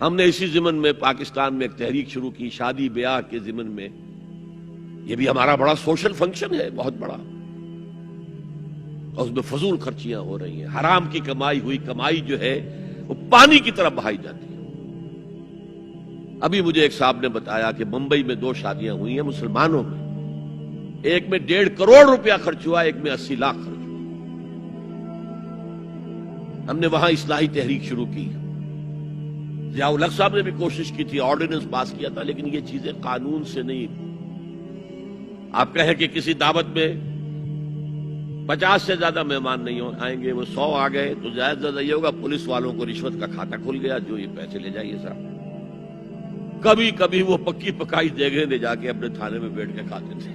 ہم نے اسی ضمن میں پاکستان میں ایک تحریک شروع کی شادی بیاہ کے ضمن میں. یہ بھی ہمارا بڑا سوشل فنکشن ہے، بہت بڑا، اور اس میں فضول خرچیاں ہو رہی ہیں. حرام کی کمائی ہوئی کمائی جو ہے وہ پانی کی طرح بہائی جاتی ہے. ابھی مجھے ایک صاحب نے بتایا کہ ممبئی میں 2 شادیاں ہوئی ہیں مسلمانوں میں، ایک میں 1.5 کروڑ روپیہ خرچ ہوا، ایک میں 80 لاکھ خرچ ہوا. ہم نے وہاں اصلاحی تحریک شروع کی. ضیاء الحق صاحب نے بھی کوشش کی تھی، آرڈیننس پاس کیا تھا، لیکن یہ چیزیں قانون سے نہیں. آپ کہیں کہ کسی دعوت میں 50 سے زیادہ مہمان نہیں آئیں گے، وہ 100 آ گئے تو زیادہ زیادہ یہ ہوگا پولیس والوں کو رشوت کا کھاتا کھل گیا، جو یہ پیسے لے جائیے صاحب. کبھی کبھی وہ پکی پکائی دیگیں لے جا کے اپنے تھانے میں بیٹھ کے کھاتے تھے.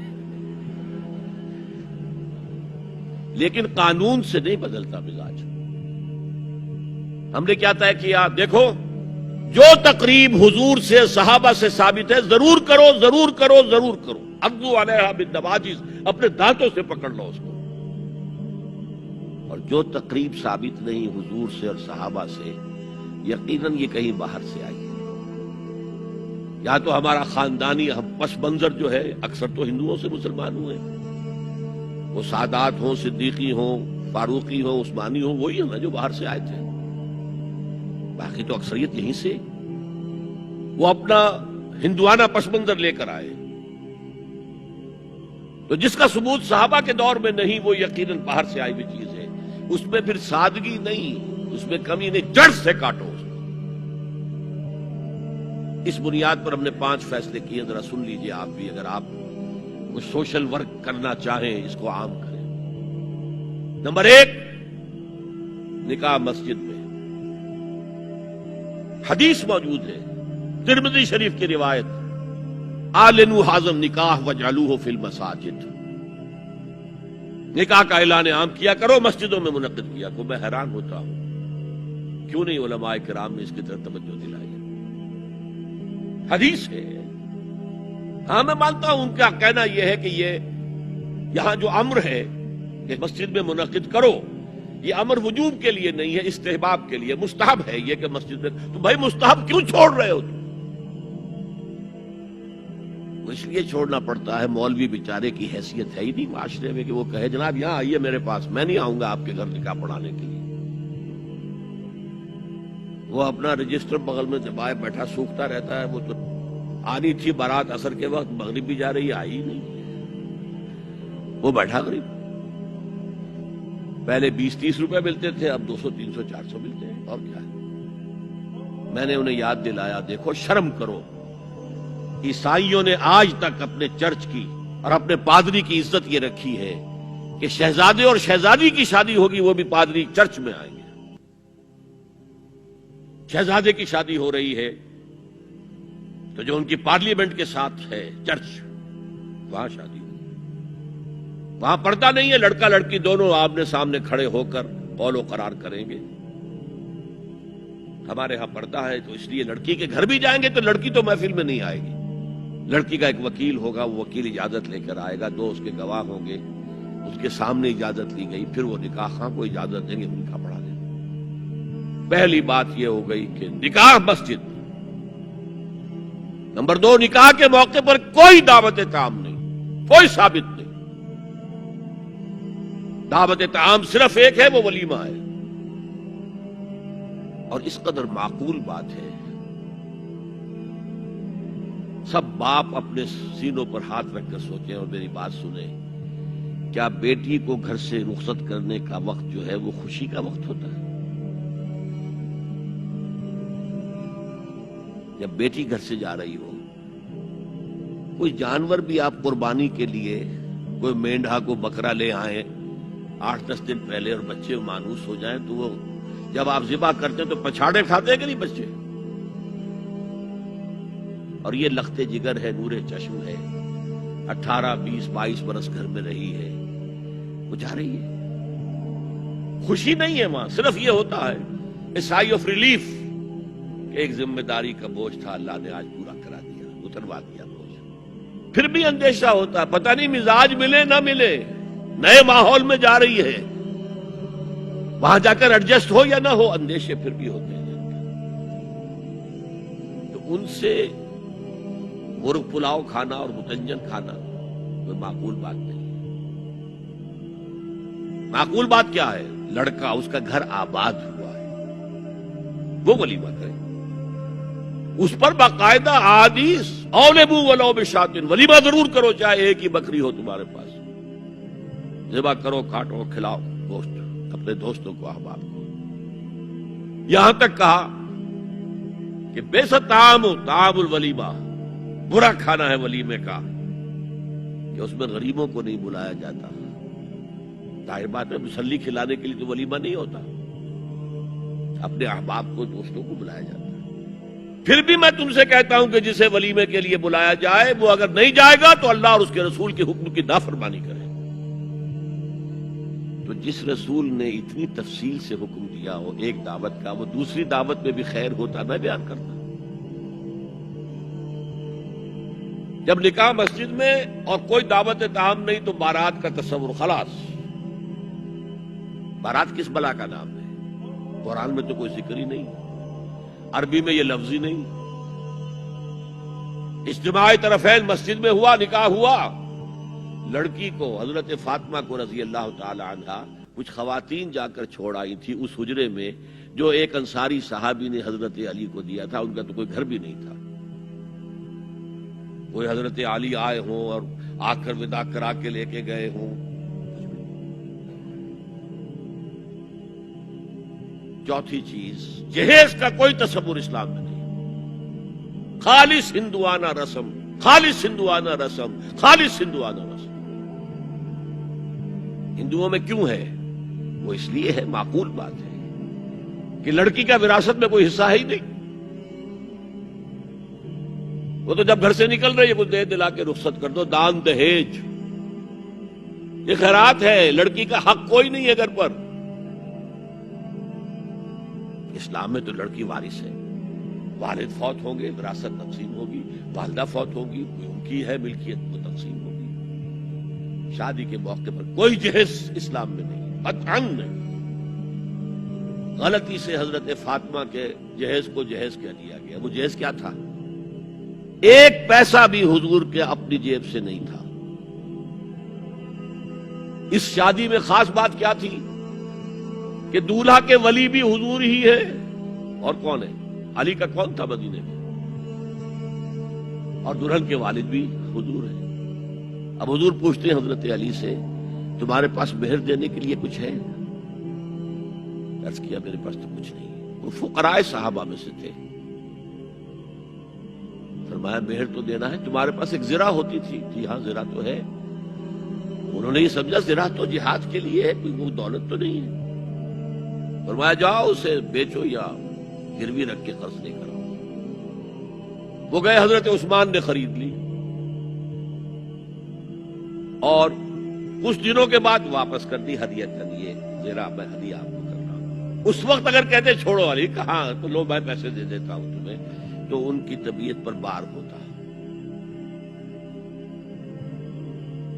لیکن قانون سے نہیں بدلتا مزاج. ہم نے کیا طے کیا؟ دیکھو، جو تقریب حضور سے صحابہ سے ثابت ہے ضرور کرو، ضرور کرو، ضرور کرو. عضوا علیہا بالنواجذ، اپنے دانتوں سے پکڑ لو اس کو. اور جو تقریب ثابت نہیں حضور سے اور صحابہ سے، یقیناً یہ کہیں باہر سے آئی ہے. یا تو ہمارا خاندانی پس منظر جو ہے، اکثر تو ہندوؤں سے مسلمان ہوئے، وہ سادات ہوں، صدیقی ہوں، فاروقی ہوں، عثمانی ہوں، وہی ہیں نا جو باہر سے آئے تھے. باقی تو اکثریت یہیں سے، وہ اپنا ہندوانہ پس منظر لے کر آئے. تو جس کا ثبوت صحابہ کے دور میں نہیں، وہ یقیناً باہر سے آئی ہوئی چیز ہے. اس میں پھر سادگی نہیں، اس میں کمی نہیں، جڑ سے کاٹو اس کو. اس بنیاد پر ہم نے 5 فیصلے کیے، ذرا سن لیجئے آپ بھی. اگر آپ کچھ سوشل ورک کرنا چاہیں اس کو عام کریں. نمبر 1، نکاح مسجد میں. حدیث موجود ہے، ترمذی شریف کی روایت، اعلنوا ھذا النکاح واجعلوہ فی المساجد. نکاح کا اعلان عام کیا کرو، مسجدوں میں منعقد کیا کرو. میں حیران ہوتا ہوں کیوں نہیں علماء کرام نے اس کی طرف توجہ دلائی. حدیث ہے. ہاں میں مانتا ہوں ان کا کہنا یہ ہے کہ یہ یہاں جو امر ہے کہ مسجد میں منعقد کرو، یہ امر وجوب کے لیے نہیں ہے، استحباب کے لیے. مستحب ہے یہ کہ مسجد میں. تو بھائی مستحب کیوں چھوڑ رہے ہو تم؟ اس لیے چھوڑنا پڑتا ہے، مولوی بیچارے کی حیثیت ہے ہی نہیں معاشرے میں کہ وہ کہے جناب یہاں آئیے میرے پاس، میں نہیں آؤں گا آپ کے گھر نکاح پڑھانے کے لیے. وہ اپنا رجسٹر بغل میں دبائے بیٹھا سوکھتا رہتا ہے. وہ تو آنی تھی بارات عصر کے وقت، مغرب بھی جا رہی ہے، آئی نہیں، وہ بیٹھا غریب. پہلے 20-30 روپے ملتے تھے، اب 200 300 400 ملتے ہیں. اور کیا ہے؟ میں نے انہیں یاد دلایا، دیکھو شرم کرو. عیسائیوں نے آج تک اپنے چرچ کی اور اپنے پادری کی عزت یہ رکھی ہے کہ شہزادے اور شہزادی کی شادی ہوگی وہ بھی پادری چرچ میں آئیں گے. شہزادے کی شادی ہو رہی ہے تو جو ان کی پارلیمنٹ کے ساتھ ہے چرچ، وہاں شادی ہو. وہاں پردہ نہیں ہے، لڑکا لڑکی دونوں آمنے سامنے کھڑے ہو کر قول و قرار کریں گے. ہمارے ہاں پردہ ہے، تو اس لیے لڑکی کے گھر بھی جائیں گے تو لڑکی تو محفل میں نہیں آئے گی. لڑکی کا ایک وکیل ہوگا، وہ وکیل اجازت لے کر آئے گا، 2 اس کے گواہ ہوں گے، اس کے سامنے اجازت لی گئی، پھر وہ نکاح خواہ کو اجازت دیں گے، نکاح پڑھا دیں گے. پہلی بات یہ ہو گئی کہ نکاح مسجد. نمبر 2، نکاح کے موقع پر کوئی دعوت طعام نہیں، کوئی ثابت نہیں. دعوت طعام صرف ایک ہے، وہ ولیمہ ہے. اور اس قدر معقول بات ہے، سب باپ اپنے سینوں پر ہاتھ رکھ کر سوچیں اور میری بات سنیں. کیا بیٹی کو گھر سے رخصت کرنے کا وقت جو ہے وہ خوشی کا وقت ہوتا ہے؟ جب بیٹی گھر سے جا رہی ہو، کوئی جانور بھی آپ قربانی کے لیے، کوئی مینڈھا کو بکرا لے آئیں 8-10 دن پہلے اور بچے مانوس ہو جائیں تو وہ جب آپ ذبح کرتے ہیں تو پچھاڑے کھاتے ہیں کہ نہیں بچے؟ اور یہ لخت جگر ہے، نور چشم ہے، 18 20 22 برس گھر میں رہی ہے، وہ جا رہی ہے. خوشی نہیں ہے وہاں، صرف یہ ہوتا ہے اے سائی آف ریلیف. ایک ذمہ داری کا بوجھ تھا، اللہ نے آج پورا کرا دیا، اتروا دیا بوجھ. پھر بھی اندیشہ ہوتا ہے، پتہ نہیں مزاج ملے نہ ملے، نئے ماحول میں جا رہی ہے، وہاں جا کر ایڈجسٹ ہو یا نہ ہو، اندیشے پھر بھی ہوتے ہیں. ان سے مرغ پلاؤ کھانا اور متنجن کھانا کوئی معقول بات نہیں ہے۔ معقول بات کیا ہے؟ لڑکا اس کا گھر آباد ہوا ہے، وہ ولیمہ کرے، اس پر باقاعدہ احادیث اولبو ولو بشاتن، ولیمہ ضرور کرو چاہے ایک ہی بکری ہو تمہارے پاس، ذبح کرو، کاٹو، کھلاؤ گوشت اپنے دوستوں کو، احباب کو۔ یہاں تک کہا کہ بیسا طعام الولیمہ، برا کھانا ہے ولیمے کا کہ اس میں غریبوں کو نہیں بلایا جاتا۔ ظاہر بات ہے مسلی کھلانے کے لیے تو ولیمہ نہیں ہوتا، اپنے احباب کو، دوستوں کو بلایا جاتا ہے۔ پھر بھی میں تم سے کہتا ہوں کہ جسے ولیمے کے لیے بلایا جائے وہ اگر نہیں جائے گا تو اللہ اور اس کے رسول کے حکم کی نافرمانی کرے۔ تو جس رسول نے اتنی تفصیل سے حکم دیا ہو ایک دعوت کا، وہ دوسری دعوت میں بھی خیر ہوتا نہ بیان کرتا۔ جب نکاح مسجد میں اور کوئی دعوت طعام نہیں تو بارات کا تصور، خلاص۔ بارات کس بلا کا نام ہے؟ قرآن میں تو کوئی ذکر ہی نہیں، عربی میں یہ لفظ ہی نہیں۔ اجتماع طرفین مسجد میں ہوا، نکاح ہوا، لڑکی کو حضرت فاطمہ کو رضی اللہ تعالی عنہا کچھ خواتین جا کر چھوڑ آئی تھی اس حجرے میں جو ایک انصاری صحابی نے حضرت علی کو دیا تھا۔ ان کا تو کوئی گھر بھی نہیں تھا، کوئی حضرت علی آئے ہوں اور آ کر وداع کرا کے لے کے گئے ہوں۔ چوتھی چیز، جہیز کا کوئی تصور اسلام میں نہیں، خالص ہندوانہ رسم، خالص ہندوانہ رسم، خالص ہندوانہ رسم۔ ہندوؤں میں کیوں ہے؟ وہ اس لیے ہے، معقول بات ہے کہ لڑکی کا وراثت میں کوئی حصہ ہے ہی نہیں، وہ تو جب گھر سے نکل رہی ہے کچھ دے دلا کے رخصت کر دو، دان دہیج، یہ خیرات ہے، لڑکی کا حق کوئی نہیں ہے گھر پر۔ اسلام میں تو لڑکی وارث ہے، والد فوت ہوں گے وراثت تقسیم ہوگی، والدہ فوت ہوگی کوئی ان کی ہے ملکیت وہ تقسیم ہوگی۔ شادی کے موقع پر کوئی جہیز اسلام میں نہیں، قطعاً نہیں۔ غلطی سے حضرت فاطمہ کے جہیز کو جہیز کہہ دیا گیا، وہ جہیز کیا تھا؟ ایک پیسہ بھی حضور کے اپنی جیب سے نہیں تھا۔ اس شادی میں خاص بات کیا تھی کہ دولہا کے ولی بھی حضور ہی ہے، اور کون ہے؟ علی کا کون تھا مدینے میں؟ اور دلہن کے والد بھی حضور ہے۔ اب حضور پوچھتے ہیں حضرت علی سے، تمہارے پاس مہر دینے کے لیے کچھ ہے؟ عرض کیا میرے پاس تو کچھ نہیں۔ وہ فقراء صحابہ میں سے تھے۔ فرمایا مہر تو دینا ہے، تمہارے پاس ایک زرہ ہوتی تھی؟ جی ہاں زرہ تو ہے۔ انہوں نے یہ سمجھا زرہ تو جہاد کے لیے ہے، کوئی وہ دولت تو نہیں ہے۔ فرمایا جاؤ اسے بیچو یا گروی رکھ کے قرض لے کر آؤ۔ وہ گئے، حضرت عثمان نے خرید لی اور کچھ دنوں کے بعد واپس کر دی ہدیتاً، یہ زرہ میں ہدیہ آپ کو کر رہا ہوں۔ اس وقت اگر کہتے چھوڑو علی، کہاں تو لو میں پیسے دے دیتا ہوں تمہیں، تو ان کی طبیعت پر بار ہوتا۔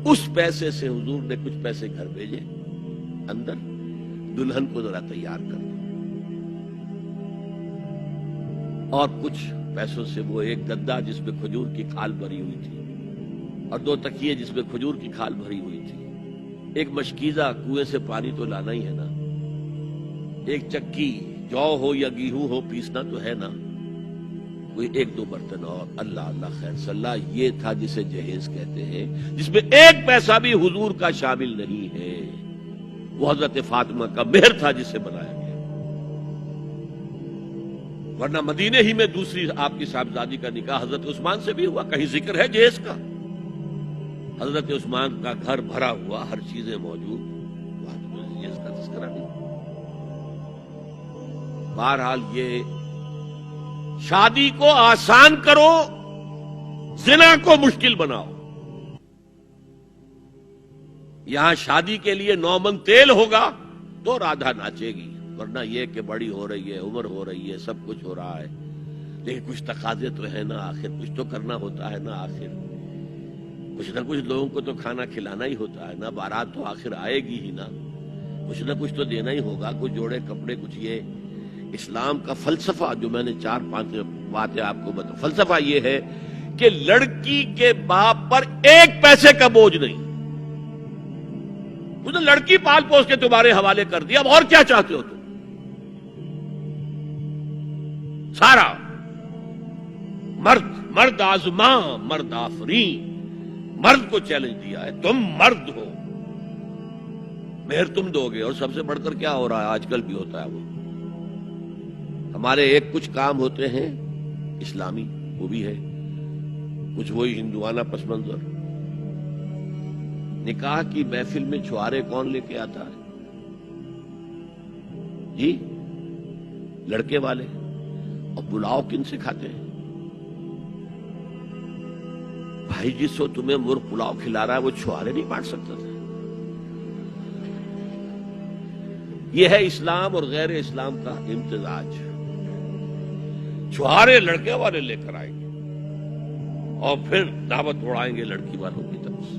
اس پیسے سے حضور نے کچھ پیسے گھر بھیجے اندر، دلہن کو ذرا تیار کر دو، اور کچھ پیسوں سے وہ ایک گدا جس میں کھجور کی کھال بھری ہوئی تھی اور 2 تکیے جس میں کھجور کی کھال بھری ہوئی تھی، ایک مشکیزہ کنویں سے پانی تو لانا ہی ہے نا، ایک چکی جو ہو یا گیہوں ہو پیسنا تو ہے نا، کوئی 1-2 برتن اور اللہ اللہ خیر صلی اللہ، یہ تھا جسے جہیز کہتے ہیں، جس میں ایک پیسہ بھی حضور کا شامل نہیں ہے۔ وہ حضرت فاطمہ کا مہر تھا جسے بنایا گیا، ورنہ مدینے ہی میں دوسری آپ کی صاحبزادی کا نکاح حضرت عثمان سے بھی ہوا، کہیں ذکر ہے جہیز کا؟ حضرت عثمان کا گھر بھرا ہوا، ہر چیزیں موجود، وہاں تو جہیز کا تذکرہ نہیں۔ بہرحال یہ شادی کو آسان کرو، زنا کو مشکل بناؤ۔ یہاں شادی کے لیے 9 من تیل ہوگا تو رادھا ناچے گی، ورنہ یہ کہ بڑی ہو رہی ہے، عمر ہو رہی ہے، سب کچھ ہو رہا ہے، لیکن کچھ تقاضے تو ہے نا، آخر کچھ تو کرنا ہوتا ہے نا، آخر کچھ نہ کچھ لوگوں کو تو کھانا کھلانا ہی ہوتا ہے نا، بارات تو آخر آئے گی ہی نا، کچھ نہ کچھ تو دینا ہی ہوگا، کچھ جوڑے کپڑے، کچھ یہ۔ اسلام کا فلسفہ جو میں نے 4-5 باتیں آپ کو بتا، فلسفہ یہ ہے کہ لڑکی کے باپ پر 1 پیسے کا بوجھ نہیں. اس نے لڑکی پال پوس کے تمہارے حوالے کر دیا، اب اور کیا چاہتے ہو تم؟ سارا مرد آزماں مرد آفرین، مرد کو چیلنج دیا ہے، تم مرد ہو، مہر تم دو گے. اور سب سے بڑھ کر کیا ہو رہا ہے آج کل بھی ہوتا ہے، وہ ہمارے ایک کچھ کام ہوتے ہیں اسلامی، وہ بھی ہے کچھ وہی ہندوانہ پس منظر. نکاح کی محفل میں چھوارے کون لے کے آتا ہے جی؟ لڑکے والے. اور بلاؤ کن سے کھاتے ہیں بھائی؟ جس کو تمہیں مرغ پلاؤ کھلا رہا ہے وہ چھوارے نہیں بانٹ سکتا تھا. یہ ہے اسلام اور غیر اسلام کا امتزاج. چھوارے لڑکے والے لے کر آئیں گے اور پھر دعوت اڑائیں گے لڑکی والوں کی طرف سے.